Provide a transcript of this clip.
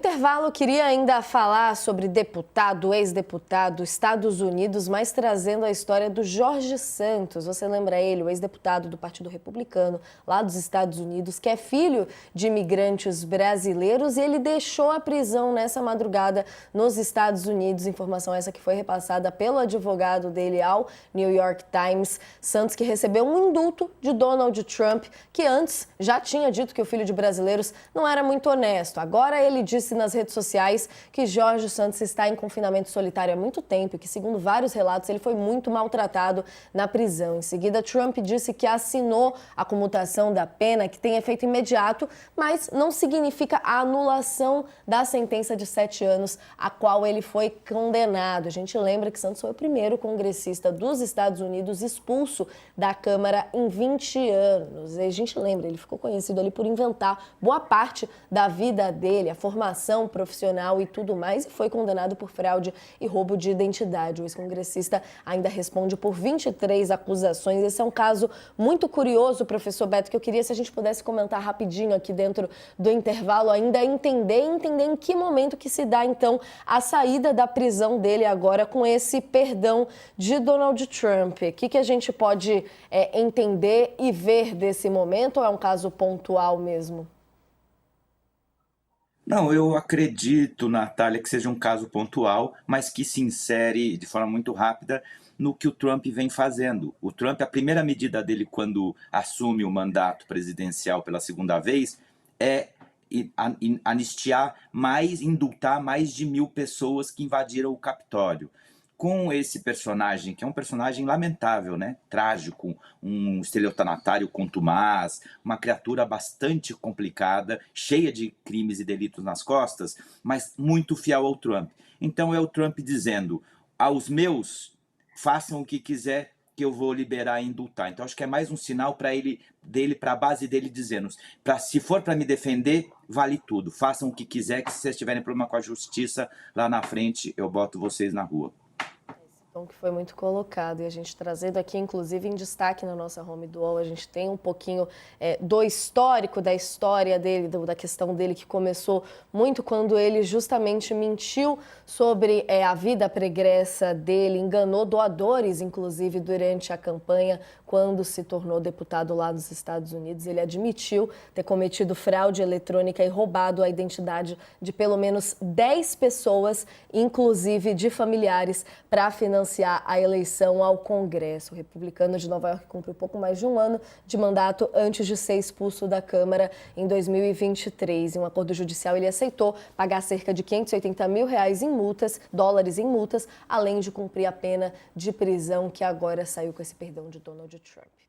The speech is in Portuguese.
intervalo, eu queria ainda falar sobre deputado, ex-deputado, Estados Unidos, mas trazendo a história do Jorge Santos. Você lembra ele, o ex-deputado do Partido Republicano, lá dos Estados Unidos, que é filho de imigrantes brasileiros, e ele deixou a prisão nessa madrugada nos Estados Unidos. Informação essa que foi repassada pelo advogado dele ao New York Times. Santos, que recebeu um indulto de Donald Trump, que antes já tinha dito que o filho de brasileiros não era muito honesto. Agora ele disse nas redes sociais que Jorge Santos está em confinamento solitário há muito tempo e que, segundo vários relatos, ele foi muito maltratado na prisão. Em seguida, Trump disse que assinou a comutação da pena, que tem efeito imediato, mas não significa a anulação da sentença de 7 anos a qual ele foi condenado. A gente lembra que Santos foi o primeiro congressista dos Estados Unidos expulso da Câmara em 20 anos. E a gente lembra, ele ficou conhecido ali por inventar boa parte da vida dele, a formação profissional e tudo mais, e foi condenado por fraude e roubo de identidade. O ex-congressista ainda responde por 23 acusações. Esse é um caso muito curioso, professor Beto, que eu queria, se a gente pudesse comentar rapidinho aqui dentro do intervalo, ainda entender em que momento que se dá, então, a saída da prisão dele agora com esse perdão de Donald Trump. O que a gente pode entender e ver desse momento, ou é um caso pontual mesmo? Não, eu acredito, Natália, que seja um caso pontual, mas que se insere de forma muito rápida no que o Trump vem fazendo. O Trump, a primeira medida dele quando assume o mandato presidencial pela segunda vez é anistiar indultar mais de 1.000 pessoas que invadiram o Capitólio. Com esse personagem, que é um personagem lamentável, né? Trágico, um estelionatário contumaz, uma criatura bastante complicada, cheia de crimes e delitos nas costas, mas muito fiel ao Trump. Então é o Trump dizendo aos meus, façam o que quiser que eu vou liberar e indultar. Então acho que é mais um sinal para para a base dele dizendo, se for para me defender, vale tudo. Façam o que quiser, que se vocês tiverem problema com a justiça lá na frente, eu boto vocês na rua. Que foi muito colocado, e a gente trazendo aqui, inclusive, em destaque na nossa home do UOL, a gente tem um pouquinho do histórico, da história dele, da questão dele, que começou muito quando ele justamente mentiu sobre a vida pregressa dele, enganou doadores, inclusive, durante a campanha, quando se tornou deputado lá dos Estados Unidos. Ele admitiu ter cometido fraude eletrônica e roubado a identidade de pelo menos 10 pessoas, inclusive de familiares, para financiar a eleição ao Congresso. O republicano de Nova York cumpriu pouco mais de um ano de mandato antes de ser expulso da Câmara em 2023. Em um acordo judicial, ele aceitou pagar cerca de R$580 mil dólares em multas, além de cumprir a pena de prisão que agora saiu com esse perdão de Donald Trump.